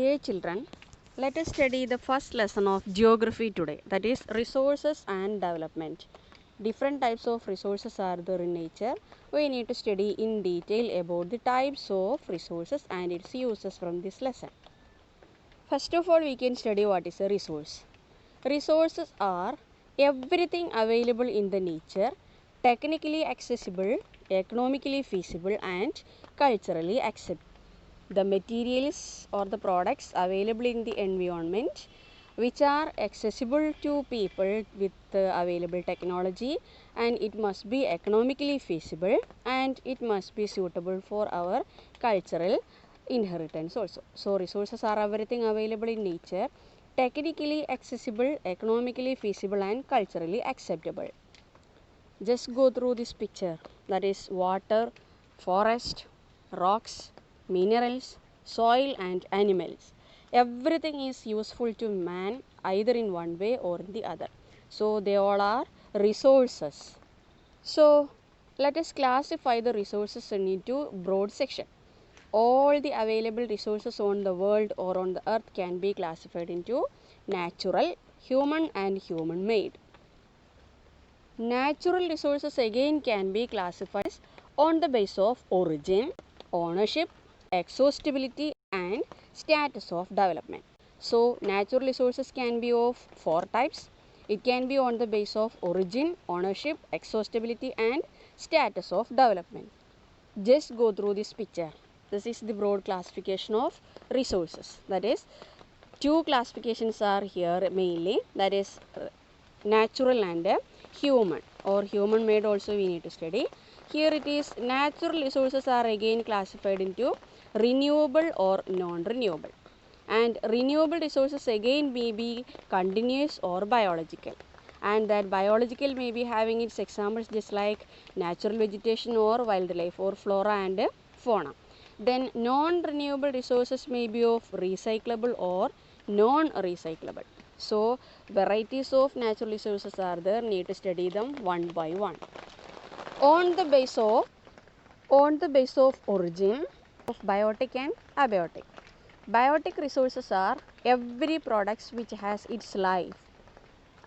Dear children, let us study the first lesson of geography today, that is resources and development. Different types of resources are there in nature. We need to study in detail about the types of resources and its uses from this lesson. First of all, we can study what is a resource. Resources are everything available in the nature, technically accessible, economically feasible and culturally acceptable. The materials or the products available in the environment which are accessible to people with available technology, and it must be economically feasible and it must be suitable for our cultural inheritance also. So resources are everything available in nature, technically accessible, economically feasible and culturally acceptable. Just go through this picture, that is water, forest, rocks, minerals, soil and animals. Everything is useful to man either in one way or in the other. So they all are resources. So let us classify the resources into broad section. All the available resources on the world or on the earth can be classified into natural, human and human made. Natural resources again can be classified on the basis of origin, ownership, exhaustibility and status of development. So natural resources can be of four types. It can be on the basis of origin, ownership, exhaustibility and status of development. Just go through this picture. This is the broad classification of resources. That is, two classifications are here mainly, that is natural and human or human made also we need to study. Here it is, natural resources are again classified into renewable or non-renewable, and renewable resources again may be continuous or biological, and that biological may be having its examples just like natural vegetation or wildlife or flora and fauna. Then non-renewable resources may be of recyclable or non-recyclable. So varieties of natural resources are there, need to study them one by one. On the basis of origin of biotic and abiotic. Biotic resources are every products which has its life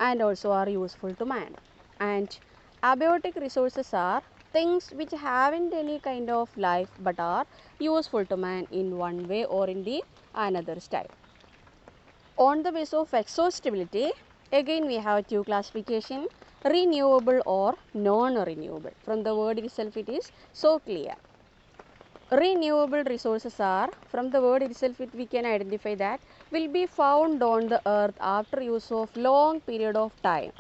and also are useful to man, and abiotic resources are things which haven't any kind of life but are useful to man in one way or in the another style. On the basis of exhaustibility, again we have two classification, renewable or non-renewable. From the word itself it is so clear. Renewable resources are, from the word itself we can identify that, will be found on the earth after use of long period of time.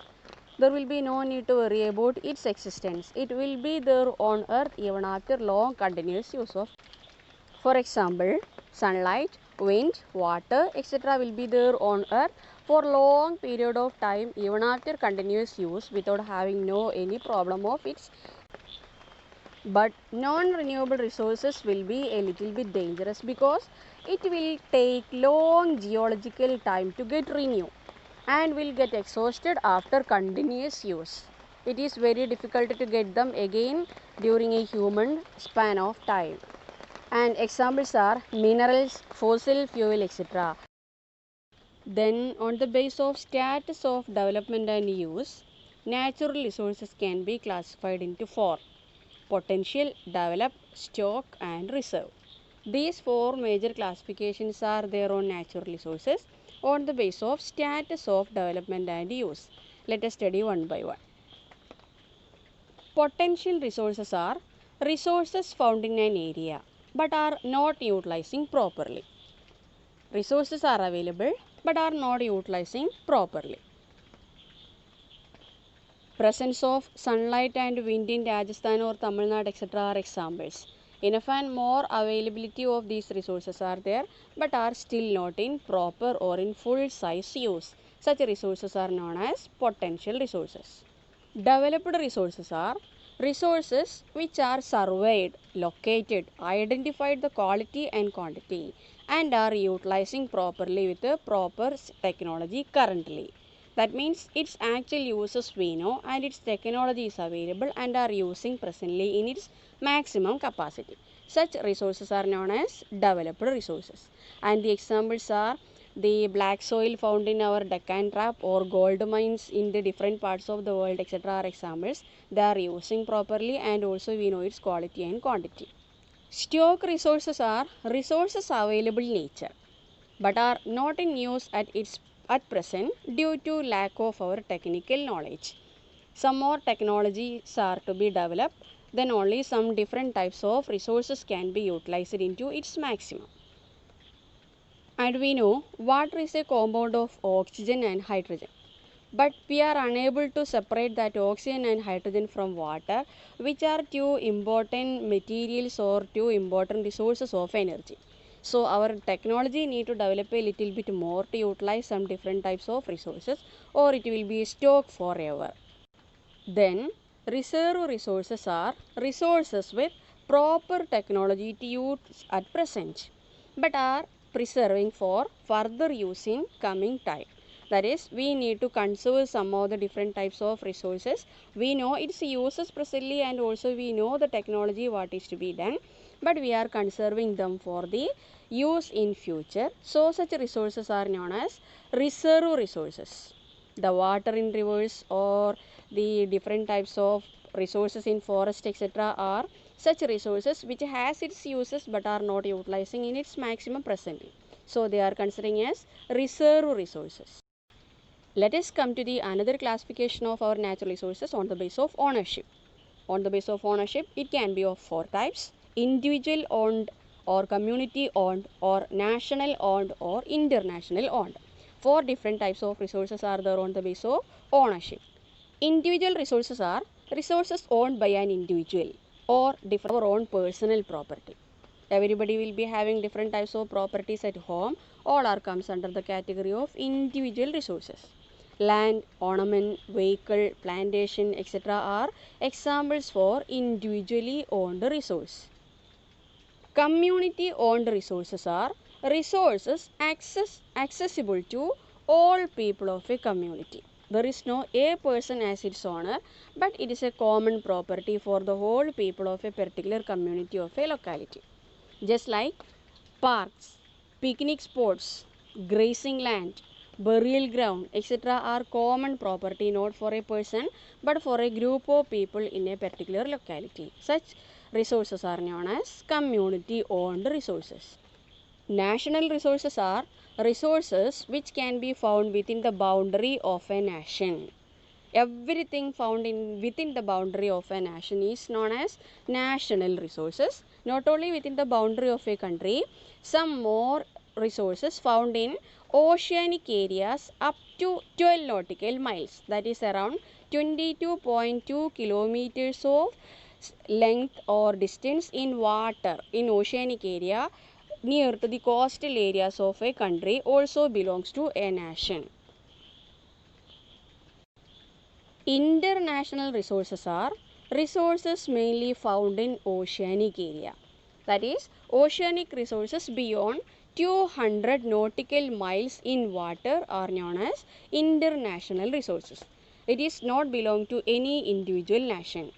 There will be no need to worry about its existence. It will be there on earth even after long continuous use of. For example, sunlight, wind, water, etc. will be there on earth for long period of time even after continuous use without having any problem of its. But non-renewable resources will be a little bit dangerous because it will take long geological time to get renewed and will get exhausted after continuous use. It is very difficult to get them again during a human span of time. And examples are minerals, fossil fuel, etc. Then on the basis of status of development and use, natural resources can be classified into four: potential, develop, stock and reserve. These four major classifications are there on natural resources on the basis of status of development and use. Let us study one by one. Potential resources are resources found in an area but are not utilizing properly. Resources are available but are not utilizing properly. Presence of sunlight and wind in Rajasthan or Tamil Nadu, etc. are examples. Enough and more availability of these resources are there but are still not in proper or in full size use. Such resources are known as potential resources. Developed resources are resources which are surveyed, located, identified the quality and quantity and are utilizing properly with the proper technology currently. That means its actual uses we know and its technology is available and are using presently in its maximum capacity. Such resources are known as developed resources. And the examples are the black soil found in our Deccan Trap or gold mines in the different parts of the world, etc. are examples. They are using properly, and also we know its quality and quantity. Stock resources are resources available in nature but are not in use at present due to lack of our technical knowledge. Some more technologies are to be developed, then only some different types of resources can be utilized into its maximum. And we know water is a compound of oxygen and hydrogen. But we are unable to separate that oxygen and hydrogen from water, which are two important materials or two important resources of energy. So our technology need to develop a little bit more to utilize some different types of resources, or it will be stocked forever. Then reserve resources are resources with proper technology to use at present, but are preserving for further use in coming time. That is, we need to conserve some of the different types of resources. We know its uses presently, and also we know the technology what is to be done, but we are conserving them for the use in future. So such resources are known as reserve resources. The water in rivers or the different types of resources in forest, etc. are such resources which has its uses but are not utilizing in its maximum presently. So they are considering as reserve resources. Let us come to the another classification of our natural resources on the basis of ownership. On the basis of ownership, it can be of four types: individual owned or community owned or national owned or international owned. Four different types of resources are there on the basis of ownership. Individual resources are resources owned by an individual or different our own personal property. Everybody will be having different types of properties at home. All are comes under the category of individual resources. Land, ornament, vehicle, plantation, etc. are examples for individually owned resource. Community owned resources are resources accessible to all people of a community. There is no a person as its owner, but it is a common property for the whole people of a particular community of a locality. Just like parks, picnic spots, grazing land, burial ground, etc. are common property not for a person but for a group of people in a particular locality. Such resources are known as community owned resources. National resources are resources which can be found within the boundary of a nation. Everything found within the boundary of a nation is known as national resources. Not only within the boundary of a country, some more resources found in oceanic areas up to 12 nautical miles, that is around 22.2 kilometers of length or distance in water in oceanic area near to the coastal areas of a country also belongs to a nation. International resources are resources mainly found in oceanic area. That is, oceanic resources beyond 200 nautical miles in water are known as international resources. It is not belong to any individual nation.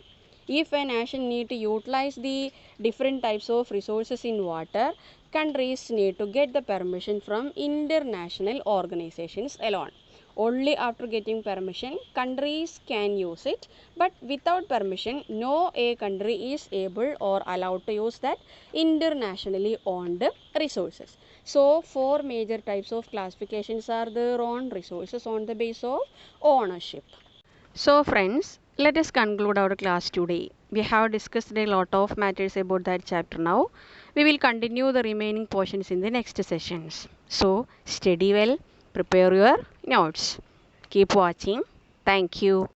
If a nation need to utilize the different types of resources in water, countries need to get the permission from international organizations alone. Only after getting permission, countries can use it, but without permission, no a country is able or allowed to use that internationally owned resources. So, four major types of classifications are there on resources on the basis of ownership. So friends, let us conclude our class today. We have discussed a lot of matters about that chapter now. We will continue the remaining portions in the next sessions. So study well, prepare your notes. Keep watching. Thank you.